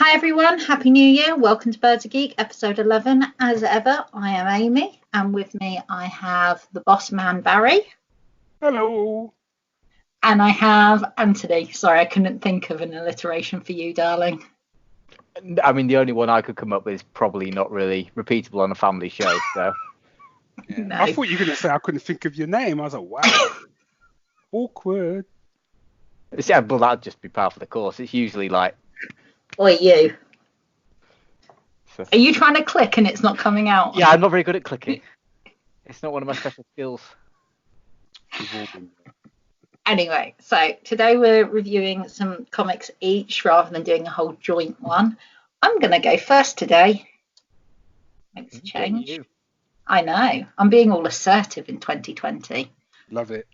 Hi everyone, Happy New Year. Welcome to Birds of Geek, episode 11. As ever, I am Amy, and with me I have the boss man, Barry. Hello. And I have Anthony. Sorry, I couldn't think of an alliteration for you, darling. I mean, the only one I could come up with is probably not really repeatable on a family show, so. Yeah. No. I thought you were going to say I couldn't think of your name. I was like, wow. Awkward. Yeah, but that'd just be part of the course. It's usually like... Oi, you. So... Are you trying to click and it's not coming out? Yeah, I'm not very good at clicking. It's not one of my special skills. Anyway, so today we're reviewing some comics each rather than doing a whole joint one. I'm going to go first today. Makes a change. I know. I'm being all assertive in 2020. Love it.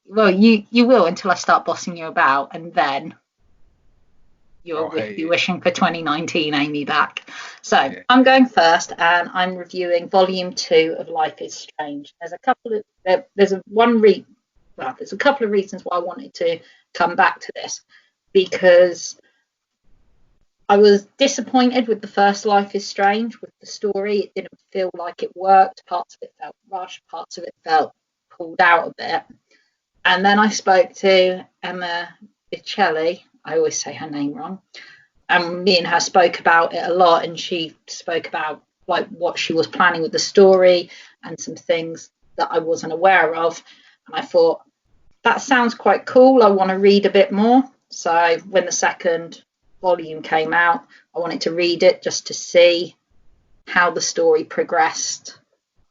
Well, you will until I start bossing you about, and then you'll be wishing for 2019 Amy back. So yeah. I'm going first, and I'm reviewing Volume 2 of Life is Strange. There's a couple of reasons why I wanted to come back to this, because I was disappointed with the first Life is Strange with the story. It didn't feel like it worked. Parts of it felt rushed. Parts of it felt pulled out a bit. And then I spoke to Emma Vieceli. I always say her name wrong. And me and her spoke about it a lot. And she spoke about like what she was planning with the story and some things that I wasn't aware of. And I thought, that sounds quite cool. I want to read a bit more. So when the second volume came out, I wanted to read it just to see how the story progressed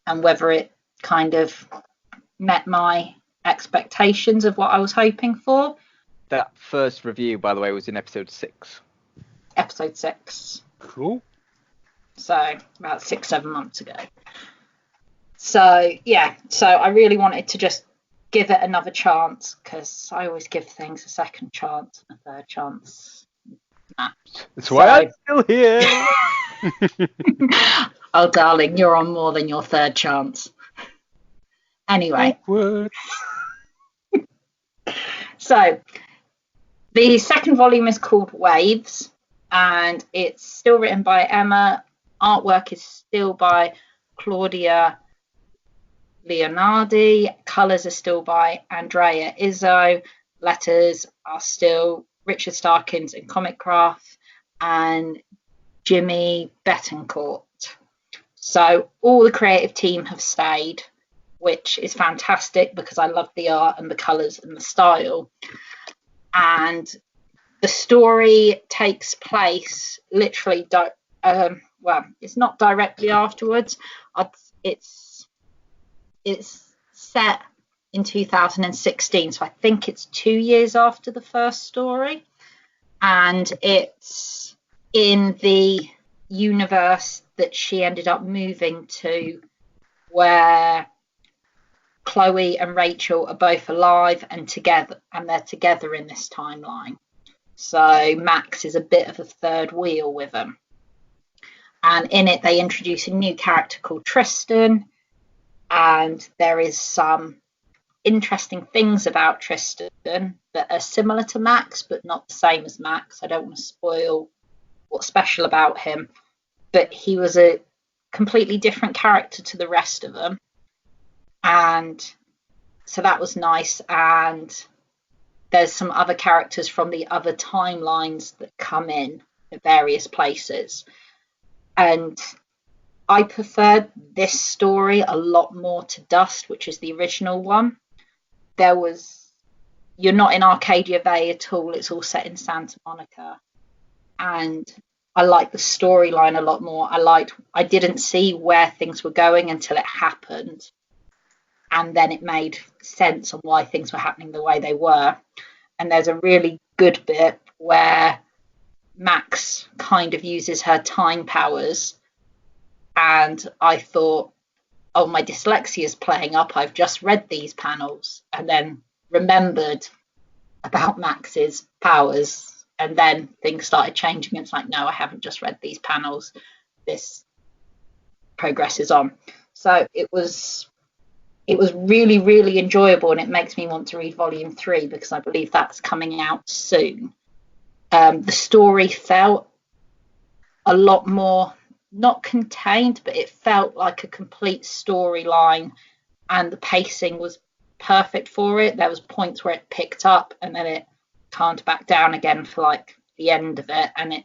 and whether it kind of met my expectations of what I was hoping for. That first review, by the way, was in episode 6. Episode 6. Cool. So about 6-7 months ago. So yeah, so I really wanted to just give it another chance, because I always give things a second chance and a third chance. Nah. That's why I'm still here. Oh, darling, you're on more than your third chance. Anyway. Awkward. So, the second volume is called Waves, and it's still written by Emma. Artwork is still by Claudia Leonardi. Colours are still by Andrea Izzo. Letters are still Richard Starkings and Comicraft and Jimmy Betancourt. So all the creative team have stayed, which is fantastic because I love the art and the colours and the style. And the story takes place literally, it's not directly afterwards. It's set in 2016, so I think it's 2 years after the first story. And it's in the universe that she ended up moving to, where Chloe and Rachel are both alive and together, and they're together in this timeline. So Max is a bit of a third wheel with them. And in it, they introduce a new character called Tristan, and there is some interesting things about Tristan that are similar to Max, but not the same as Max. I don't want to spoil what's special about him, but he was a completely different character to the rest of them. And so that was nice. And there's some other characters from the other timelines that come in at various places. And I preferred this story a lot more to Dust, which is the original one. You're not in Arcadia Bay at all. It's all set in Santa Monica. And I liked the storyline a lot more. I didn't see where things were going until it happened. And then it made sense on why things were happening the way they were. And there's a really good bit where Max kind of uses her time powers. And I thought, oh, my dyslexia is playing up. I've just read these panels. And then remembered about Max's powers. And then things started changing. It's like, no, I haven't just read these panels. This progresses on. So it was really, really enjoyable, and it makes me want to read volume 3 because I believe that's coming out soon. The story felt a lot more, not contained, but it felt like a complete storyline, and the pacing was perfect for it. There was points where it picked up and then it calmed back down again for like the end of it, and it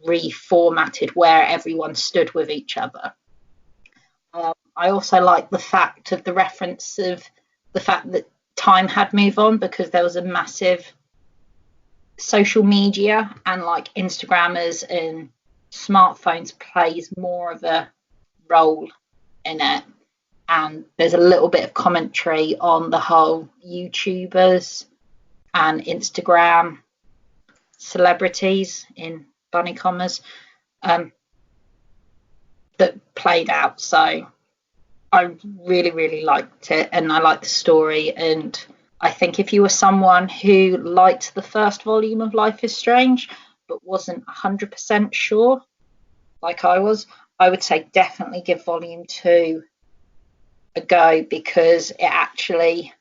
reformatted where everyone stood with each other. I also like the fact of the reference of the fact that time had moved on, because there was a massive social media, and like Instagrammers and smartphones plays more of a role in it. And there's a little bit of commentary on the whole YouTubers and Instagram celebrities, in bunny commas, that played out. So I really, really liked it, and I liked the story. And I think if you were someone who liked the first volume of Life is Strange but wasn't 100% sure, like I was, I would say definitely give volume 2 a go, because it actually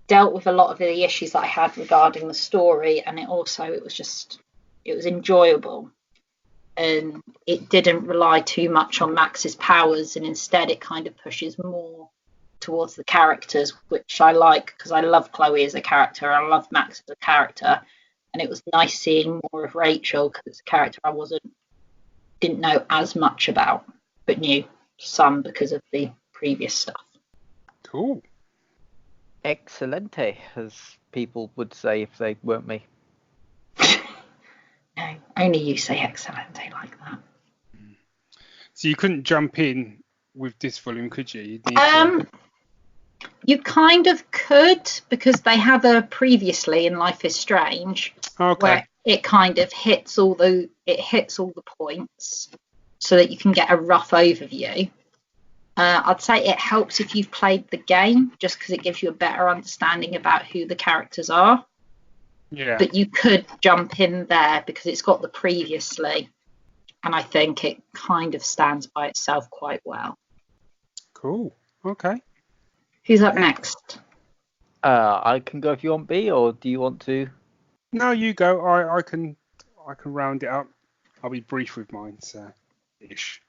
dealt with a lot of the issues that I had regarding the story, and it was enjoyable, and it didn't rely too much on Max's powers, and instead it kind of pushes more towards the characters, which I like, because I love Chloe as a character, I love Max as a character, and it was nice seeing more of Rachel, because it's a character I didn't know as much about, but knew some because of the previous stuff. Cool. Excelente, as people would say if they weren't me. No, only you say excelente like that. So you couldn't jump in with this volume, could you? You'd need to... You kind of could, because they have a previously in Life is Strange, where it kind of hits all the points, so that you can get a rough overview. I'd say it helps if you've played the game, just because it gives you a better understanding about who the characters are. Yeah. But you could jump in there because it's got the previously, and I think it kind of stands by itself quite well. Cool. Okay. Who's up next? I can go if you want, B, or do you want to? No, you go. I can round it up. I'll be brief with mine, so ish.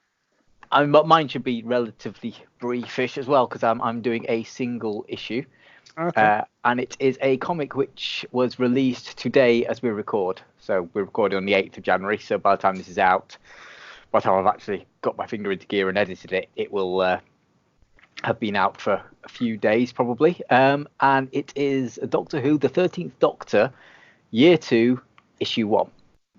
Mine should be relatively briefish as well, because I'm doing a single issue. Okay. And it is a comic which was released today as we record. So we're recording on the 8th of January. So by the time this is out, by the time I've actually got my finger into gear and edited it, it will have been out for a few days probably. And it is Doctor Who, the 13th Doctor, Year 2, Issue 1.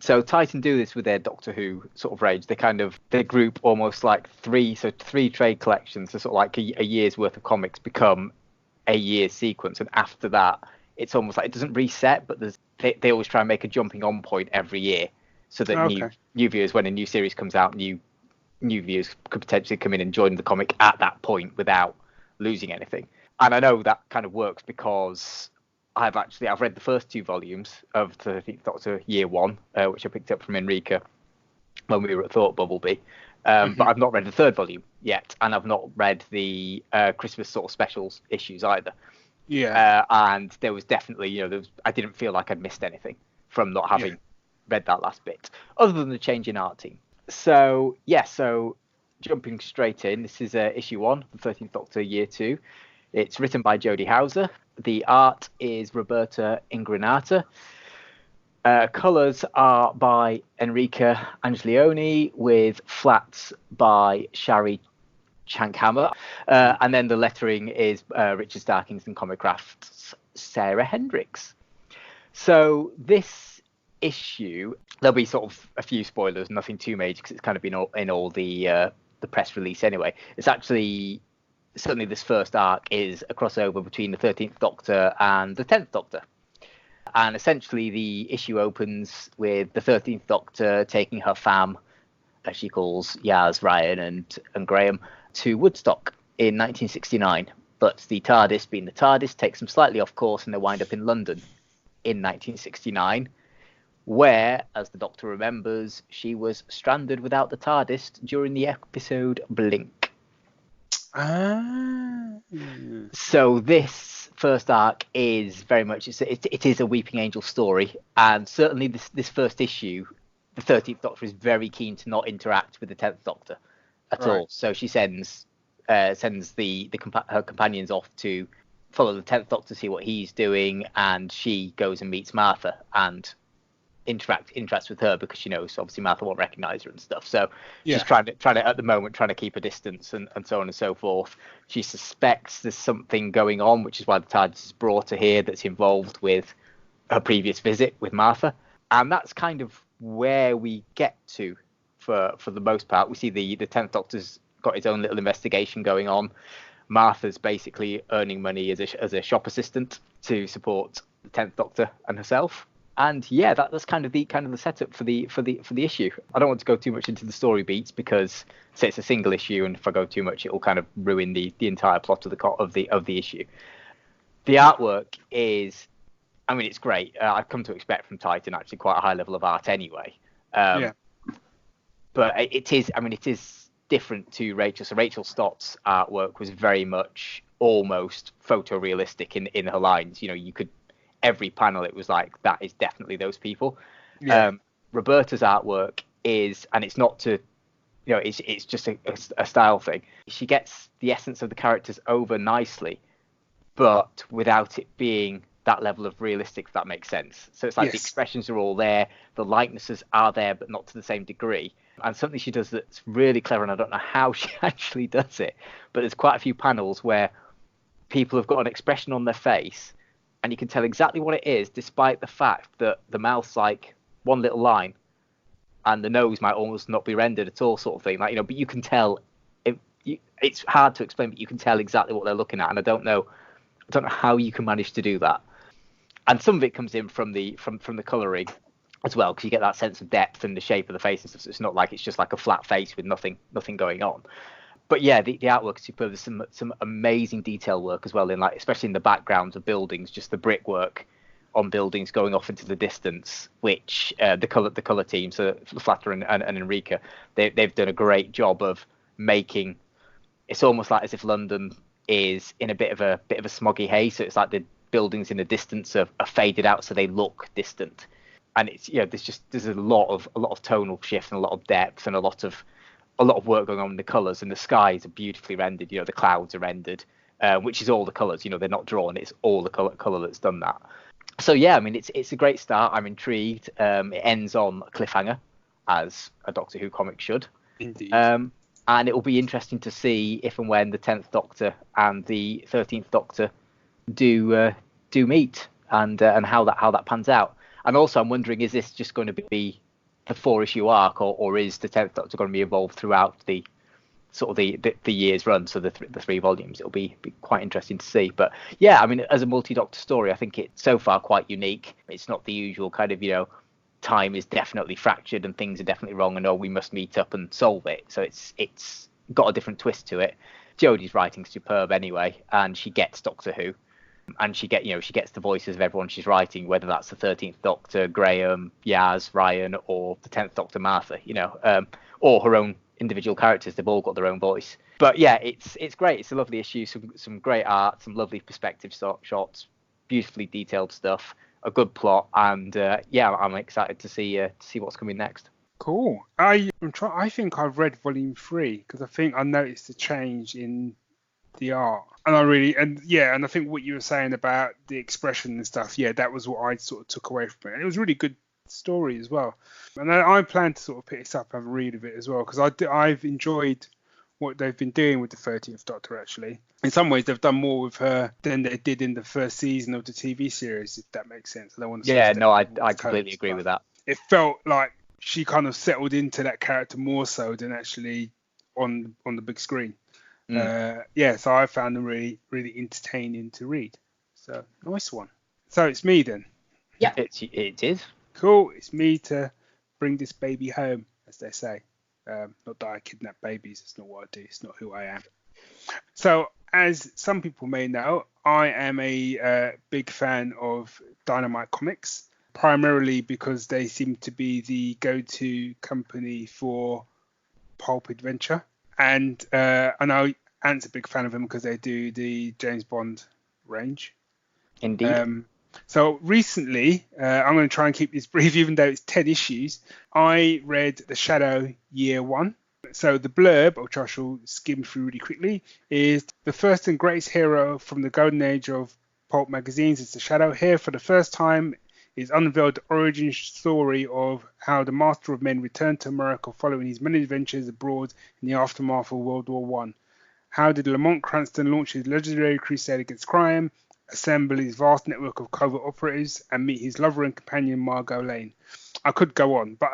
So Titan do this with their Doctor Who sort of range. They group almost like three trade collections, so sort of like a year's worth of comics become a year's sequence, and after that it's almost like it doesn't reset, but they always try and make a jumping on point every year, so that new viewers, when a new series comes out, new viewers could potentially come in and join the comic at that point without losing anything. And I know that kind of works because I've read the first 2 volumes of the 13th Doctor Year 1, which I picked up from Enrica when we were at Thought Bumblebee. But I've not read the 3rd volume yet, and I've not read the Christmas sort of specials issues either. Yeah. And there was definitely, I didn't feel like I'd missed anything from not having read that last bit, other than the change in art team. So jumping straight in, this is issue 1, the 13th Doctor Year 2. It's written by Jody Houser. The art is Roberta Ingranata. Colours are by Enrica Angiolini, with flats by Shari Chankhamma. And then the lettering is Richard Starkings and Comicraft's Sarah Hendricks. So this issue, there'll be sort of a few spoilers, nothing too major, because it's kind of been in all the press release anyway. It's actually... Certainly this first arc is a crossover between the 13th Doctor and the 10th Doctor. And essentially the issue opens with the 13th Doctor taking her fam, as she calls Yaz, Ryan and Graham, to Woodstock in 1969. But the TARDIS, being the TARDIS, takes them slightly off course, and they wind up in London in 1969, where, as the Doctor remembers, she was stranded without the TARDIS during the episode Blink. So this first arc is very much it is a Weeping Angel story, and certainly this first issue, the 13th Doctor is very keen to not interact with the 10th Doctor at all. So she sends her companions off to follow the 10th Doctor, see what he's doing, and she goes and meets Martha and interacts with her because she knows obviously Martha won't recognize her and stuff. So she's trying to at the moment trying to keep a distance and so on and so forth. She suspects there's something going on, which is why the TARDIS is brought her here, that's involved with her previous visit with Martha. And that's kind of where we get to for the most part. We see the 10th Doctor's got his own little investigation going on. Martha's basically earning money as a shop assistant to support the 10th Doctor and herself. And yeah, that's kind of the setup for the issue. I don't want to go too much into the story beats because say it's a single issue, and if I go too much, it will kind of ruin the entire plot of the issue. The artwork is, I mean, it's great. I've come to expect from Titan actually quite a high level of art anyway. But it is different to Rachel. So Rachel Stott's artwork was very much almost photorealistic in her lines. You know, you could. Every panel it was like that is definitely those people. Roberta's artwork is, and it's not to, you know, it's just a style thing. She gets the essence of the characters over nicely, but without it being that level of realistic, if that makes sense. So it's like the expressions are all there, the likenesses are there, but not to the same degree. And something she does that's really clever, and I don't know how she actually does it, but there's quite a few panels where people have got an expression on their face and you can tell exactly what it is, despite the fact that the mouth's like one little line and the nose might almost not be rendered at all, sort of thing. Like, you know, but you can tell it's hard to explain, but you can tell exactly what they're looking at. And I don't know how you can manage to do that. And some of it comes in from the colouring as well, because you get that sense of depth and the shape of the face and stuff. So it's not like it's just like a flat face with nothing going on. But yeah, the artwork is superb. There's some amazing detail work as well, in like especially in the backgrounds of buildings, just the brickwork on buildings going off into the distance, which the color team, so Flatter and Enrica, they've done a great job of making. It's almost like as if London is in a bit of a smoggy haze, so it's like the buildings in the distance are faded out, so they look distant. And it's, you know, there's a lot of tonal shift and a lot of depth and a lot of work going on in the colours, and the skies are beautifully rendered. You know, the clouds are rendered, which is all the colours. You know, they're not drawn. It's all the colour that's done that. So yeah, I mean, it's a great start. I'm intrigued. It ends on a cliffhanger, as a Doctor Who comic should. Indeed. And it will be interesting to see if and when the 10th Doctor and the 13th Doctor do meet, and how that pans out. And also, I'm wondering, is this just going to be the 4-issue arc, or is the 10th Doctor going to be evolved throughout the sort of the year's run, so the 3 volumes? It'll be quite interesting to see. But yeah, I mean, as a multi-Doctor story, I think it's so far quite unique. It's not the usual kind of, you know, time is definitely fractured and things are definitely wrong, and we must meet up and solve it. So it's got a different twist to it. Jodie's writing's superb anyway, and she gets Doctor Who. And she gets the voices of everyone she's writing, whether that's the 13th Doctor, Graham, Yaz, Ryan, or the 10th Doctor, Martha, you know, or her own individual characters. They've all got their own voice. But yeah, it's great. It's a lovely issue. Some great art, some lovely perspective shots, beautifully detailed stuff, a good plot, and yeah, I'm excited to see what's coming next. Cool. I think I've read volume 3 because I think I noticed a change in the art, and I think what you were saying about the expression and stuff, yeah, that was what I sort of took away from it, and it was a really good story as well. And I plan to sort of pick this up and have a read of it as well, because I've enjoyed what they've been doing with the 13th Doctor. Actually, in some ways they've done more with her than they did in the first season of the TV series, if that makes sense. I don't want to I completely agree with that. It felt like she kind of settled into that character more so than actually on the big screen. So I found them really, really entertaining to read. So nice one. So it's me then. Yeah, it is. Cool. It's me to bring this baby home, as they say. Not that I kidnap babies. It's not what I do. It's not who I am. So as some people may know, I am a big fan of Dynamite Comics, primarily because they seem to be the go-to company for pulp adventure. And I know Ant's a big fan of them because they do the James Bond range. Indeed. So recently, I'm going to try and keep this brief, even though it's 10 issues. I read The Shadow Year 1. So the blurb, which I shall skim through really quickly, is the first and greatest hero from the golden age of pulp magazines is The Shadow. Here, for the first time, is unveiled the origin story of how the Master of Men returned to America following his many adventures abroad in the aftermath of World War One. How did Lamont Cranston launch his legendary crusade against crime, assemble his vast network of covert operatives, and meet his lover and companion Margot Lane? I could go on, but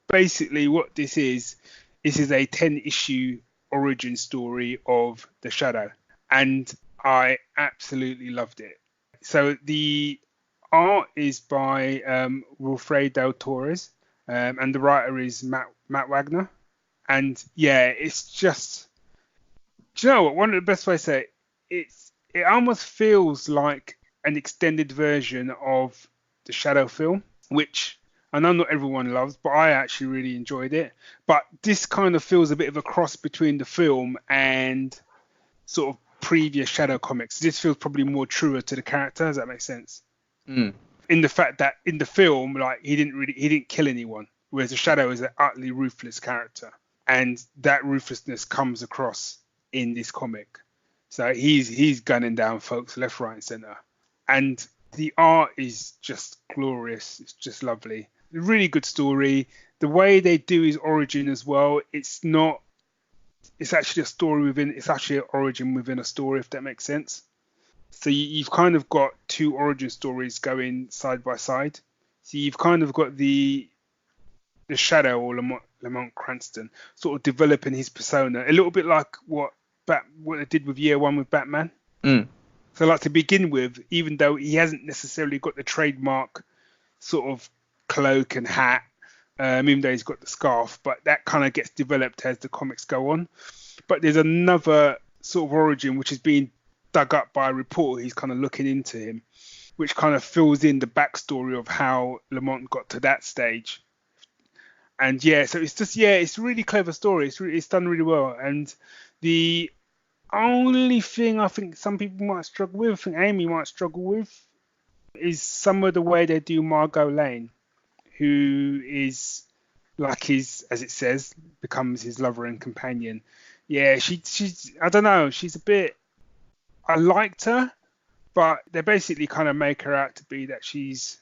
basically what this is a 10-issue origin story of the Shadow, and I absolutely loved it. So the art is by Wilfredo Torres, and the writer is Matt Wagner. And yeah, it's just, do you know what? One of the best ways to say it almost feels like an extended version of the Shadow film, which I know not everyone loves, but I actually really enjoyed it. But this kind of feels a bit of a cross between the film and sort of previous Shadow comics. This feels probably more truer to the character. Does that make sense? In the fact that in the film, like he didn't kill anyone, whereas the Shadow is an utterly ruthless character, and that ruthlessness comes across in this comic. So he's gunning down folks left, right, and center, and the art is just glorious. It's just lovely. Really good story. The way they do his origin as well, it's actually a story within, it's actually an origin within a story, if that makes sense. So you've kind of got two origin stories going side by side. So you've kind of got the Shadow, or Lamont Cranston, sort of developing his persona, a little bit like what they did with Year 1 with Batman. So like to begin with, even though he hasn't necessarily got the trademark sort of cloak and hat, even though he's got the scarf, but that kind of gets developed as the comics go on. But there's another sort of origin which is being dug up by a reporter. He's kind of looking into him, which kind of fills in the backstory of how Lamont got to that stage. And yeah, so it's just, yeah, it's a really clever story. It's done really well. And the only thing I think some people might struggle with, I think Amy might struggle with, is some of the way they do Margot Lane, who is like his, as it says, becomes his lover and companion. Yeah, she's I don't know, she's a bit, I liked her, but they basically kind of make her out to be that she's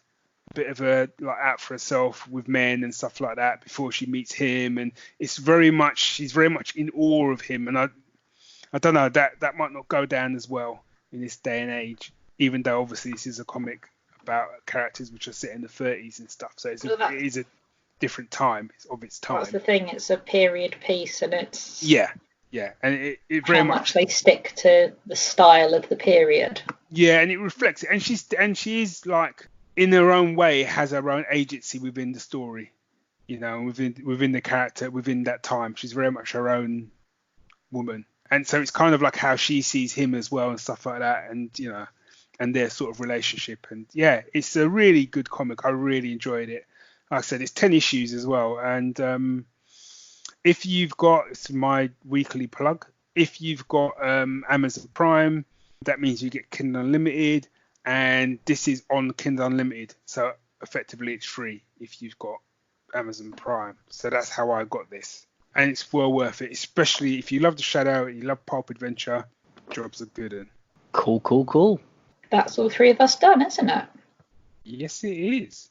a bit of a like out for herself with men and stuff like that before she meets him, and she's very much in awe of him, and I don't know, that might not go down as well in this day and age, even though obviously this is a comic about characters which are set in the 30s and stuff, so it is a different time. It's of its time. That's the thing, it's a period piece, and it's and it very much they stick to the style of the period. Yeah, and it reflects it, and she is like, in her own way, has her own agency within the story, you know, within the character, within that time. She's very much her own woman, and so it's kind of like how she sees him as well and stuff like that, and you know, and their sort of relationship. And yeah, it's a really good comic. I really enjoyed it. Like I said, it's 10 issues as well, and if you've got, it's my weekly plug, if you've got Amazon Prime, that means you get Kindle Unlimited, and this is on Kindle Unlimited, so effectively it's free if you've got Amazon Prime. So that's how I got this, and it's well worth it, especially if you love the Shadow and you love pulp adventure. Jobs are good. And Cool. That's all three of us done, isn't it? Yes, it is.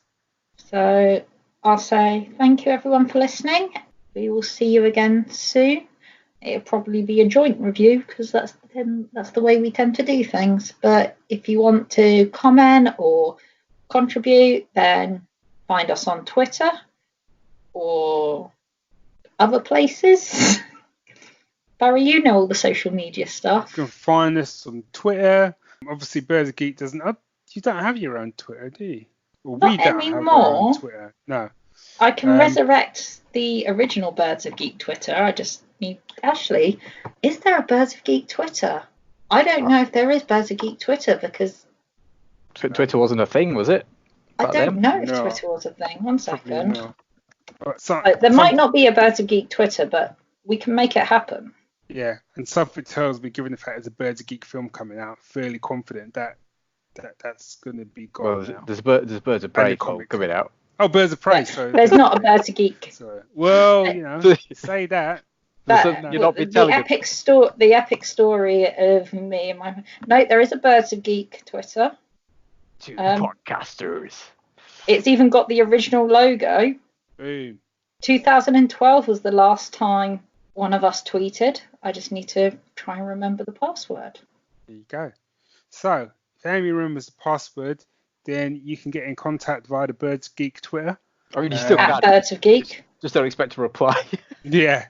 So I'll say thank you everyone for listening. We will see you again soon. It'll probably be a joint review because that's the way we tend to do things. But if you want to comment or contribute, then find us on Twitter or other places. Barry, you know all the social media stuff. You can find us on Twitter. Obviously, Birds of Geek doesn't. You don't have your own Twitter, do you? Well, Not we don't anymore. have our own Twitter. No. I can resurrect the original Birds of Geek Twitter. I just need... Actually, is there a Birds of Geek Twitter? I don't know if there is Birds of Geek Twitter because... Twitter wasn't a thing, was it? I don't know if Twitter was a thing. One second. There might not be a Birds of Geek Twitter, but we can make it happen. Yeah, and something tells me, given the fact there's a Birds of Geek film coming out, fairly confident that that's going to be gone Well, now. there's Birds of Prey coming out. Oh, Birds of Prey. So There's not a Birds of Geek. Sorry. Well, say that. You're not be telling the epic story of me and my. No, there is a Birds of Geek Twitter. To podcasters. It's even got the original logo. Boom. 2012 was the last time one of us tweeted. I just need to try and remember the password. There you go. So, if Amy remembers the password, then you can get in contact via the Birds of Geek Twitter. I mean, you still at Birds of Geek. Just don't expect a reply. Yeah.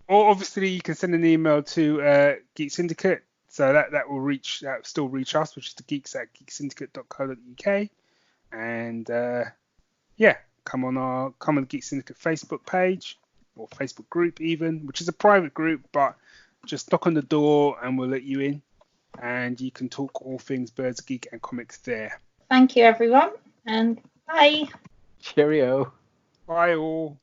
Or obviously you can send an email to Geek Syndicate. So that will still reach us, which is the geeks@geeksyndicate.co.uk. And come on the Geek Syndicate Facebook page or Facebook group even, which is a private group, but just knock on the door and we'll let you in. And you can talk all things Birds of Geek and comics there. Thank you, everyone, and bye. Cheerio. Bye all.